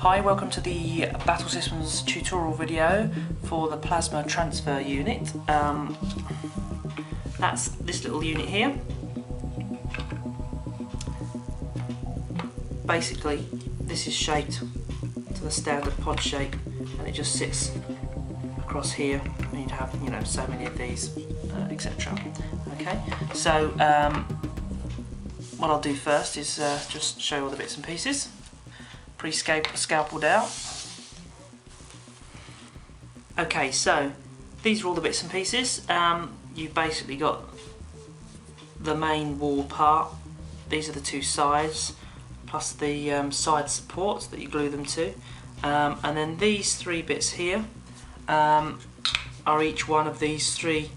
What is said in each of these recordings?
Hi, welcome to the Battle Systems tutorial video for the plasma transfer unit. That's this little unit here. Basically, this is shaped to the standard pod shape, and it just sits across here. And you'd have, so many of these, etc. Okay, so what I'll do first is just show all the bits and pieces. Pre-scalpeled out. Okay, so these are all the bits and pieces. You've basically got the main wall part. These are the two sides, plus the side supports that you glue them to. And then these three bits here are each one of these three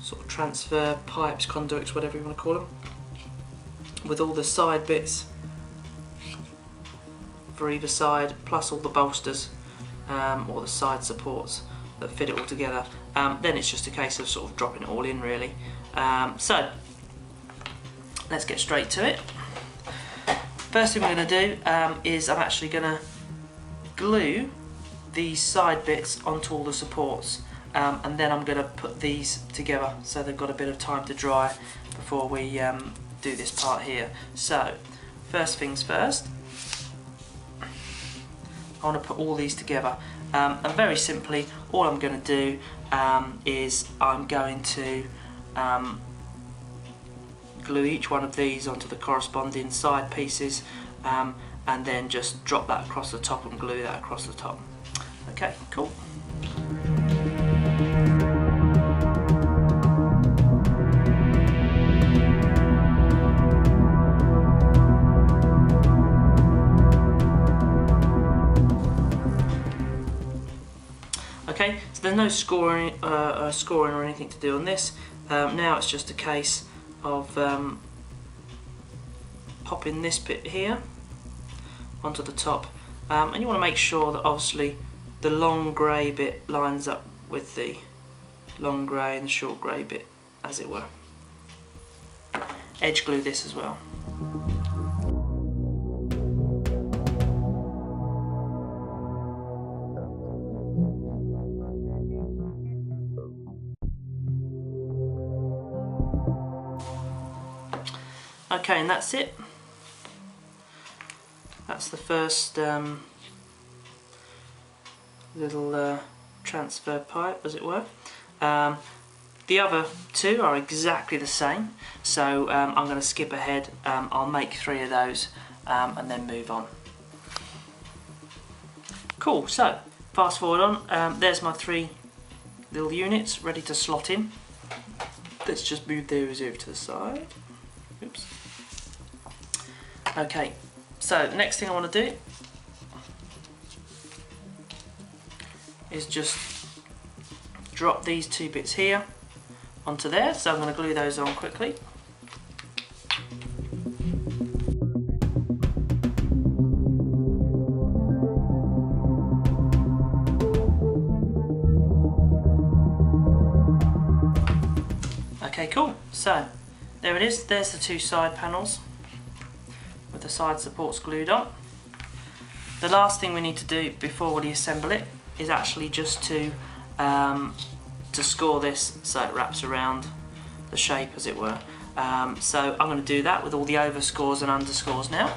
sort of transfer pipes, conduits, whatever you want to call them, with all the side bits for either side, plus all the bolsters or the side supports that fit it all together. Then it's just a case of sort of dropping it all in, really. So let's get straight to it. First thing we're going to do is I'm actually going to glue these side bits onto all the supports, and then I'm going to put these together so they've got a bit of time to dry before we do this part here. So first things first, I want to put all these together, and very simply all I'm going to do is I'm going to glue each one of these onto the corresponding side pieces, and then just drop that across the top and glue that across the top. Okay, cool. Okay, so there's no scoring or anything to do on this. Now it's just a case of popping this bit here onto the top, and you want to make sure that obviously the long grey bit lines up with the long grey and the short grey bit, as it were. Edge glue this as well. Okay, and that's it. That's the first little transfer pipe, as it were. The other two are exactly the same, so I'm going to skip ahead. I'll make 3 of those and then move on. Cool, so fast forward on. There's my 3 little units ready to slot in. Let's just move those over to the side. Oops. Okay, so the next thing I want to do is just drop these 2 bits here onto there. So I'm going to glue those on quickly. Okay, cool. So there it is. There's the 2 side panels with the side supports glued on. The last thing we need to do before we assemble it is actually just to score this so it wraps around the shape, as it were. So I'm going to do that with all the overscores and underscores now.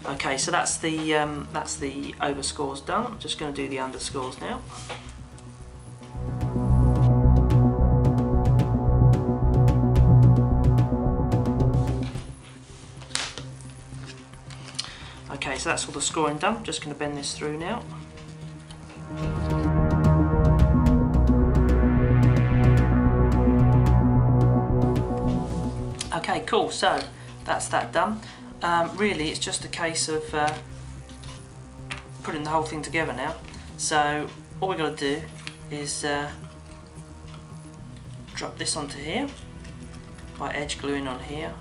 Okay, so that's the overscores done. I'm just going to do the underscores now. Okay, so that's all the scoring done. I'm just going to bend this through now. Okay, cool. So that's that done. Really, it's just a case of putting the whole thing together now. So all we're going to do is drop this onto here by edge gluing on here,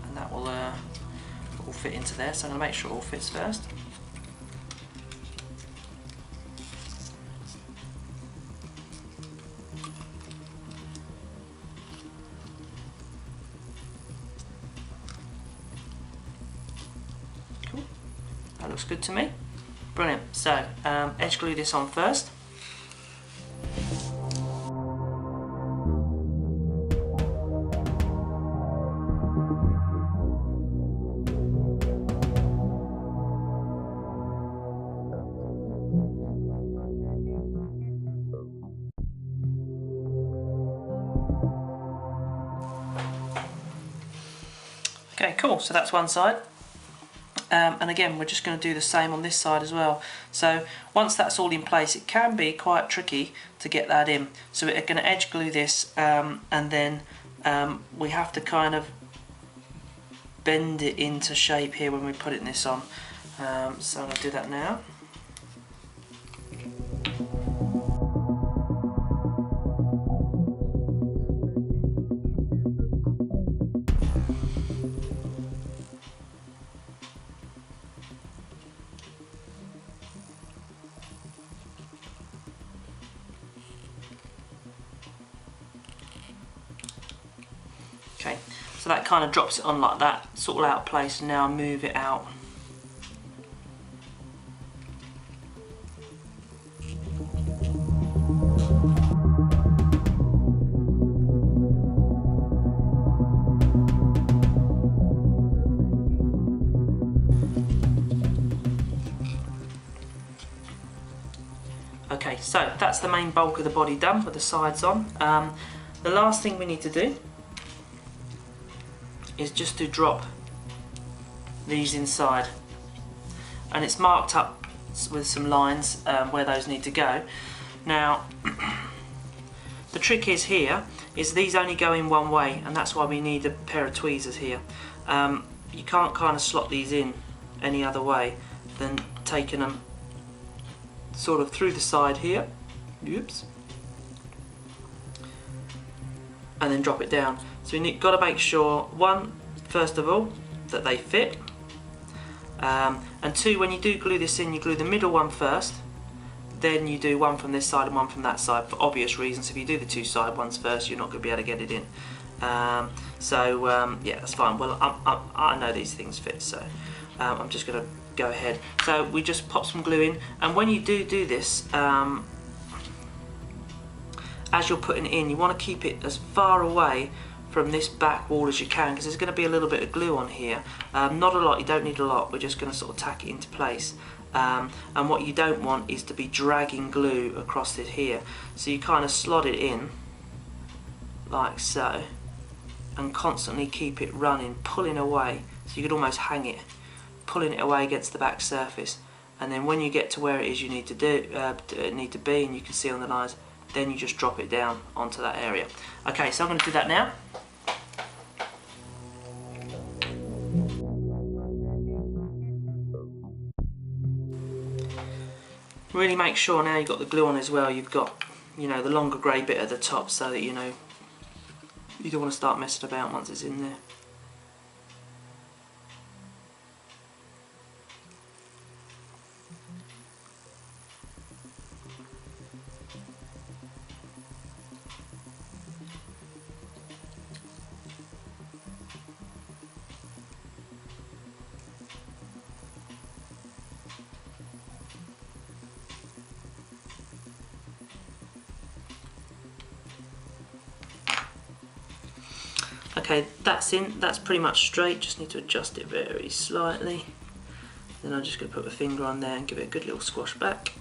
and that will all fit into there. So I'm going to make sure it all fits first. looks good to me. Brilliant. So edge glue this on first. Okay, cool, so that's one side. And again, we're just going to do the same on this side as well. So once that's all in place, it can be quite tricky to get that in. So we're going to edge glue this, and then we have to kind of bend it into shape here when we put this on. So I'm going to do that now. Okay, so that kind of drops it on like that, sort of out of place, and now I move it out. Okay, so that's the main bulk of the body done with the sides on. The last thing we need to do is just to drop these inside, and it's marked up with some lines where those need to go. Now the trick is here is these only go in one way, and that's why we need a pair of tweezers here. You can't kind of slot these in any other way than taking them sort of through the side here, oops, and then drop it down. So you've got to make sure, one, first of all, that they fit, and two, when you do glue this in, you glue the middle one first, then you do one from this side and one from that side, for obvious reasons. If you do the two side ones first, you're not going to be able to get it in. Yeah, that's fine. Well, I know these things fit, so I'm just going to go ahead. So we just pop some glue in, and when you do this, as you're putting it in, you want to keep it as far away from this back wall as you can, because there's going to be a little bit of glue on here. Not a lot, you don't need a lot, we're just going to sort of tack it into place. And what you don't want is to be dragging glue across it here. So you kind of slot it in like so, and constantly keep it running, pulling away, so you could almost hang it, pulling it away against the back surface. And then when you get to where it is you need to be, and you can see on the lines, then you just drop it down onto that area. Okay, so I'm going to do that now. Really make sure now you've got the glue on as well, you've got, you know, the longer grey bit at the top, so that you know you don't want to start messing about once it's in there. Okay, that's in, that's pretty much straight, just need to adjust it very slightly. Then I'm just going to put my finger on there and give it a good little squash back.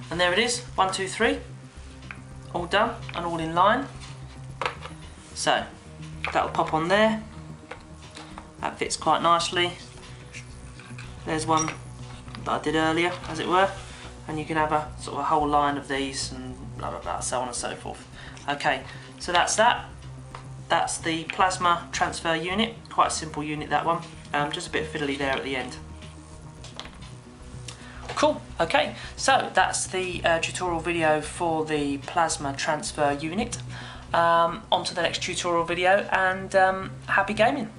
And there it is, 1, 2, 3, all done and all in line. So that'll pop on there, that fits quite nicely. There's one that I did earlier, as it were, and you can have a sort of a whole line of these and blah blah blah, so on and so forth. Okay, so that's that. That's the plasma transfer unit, quite a simple unit that one, just a bit fiddly there at the end. Cool, okay, so that's the tutorial video for the plasma transfer unit. on to the next tutorial video, and happy gaming.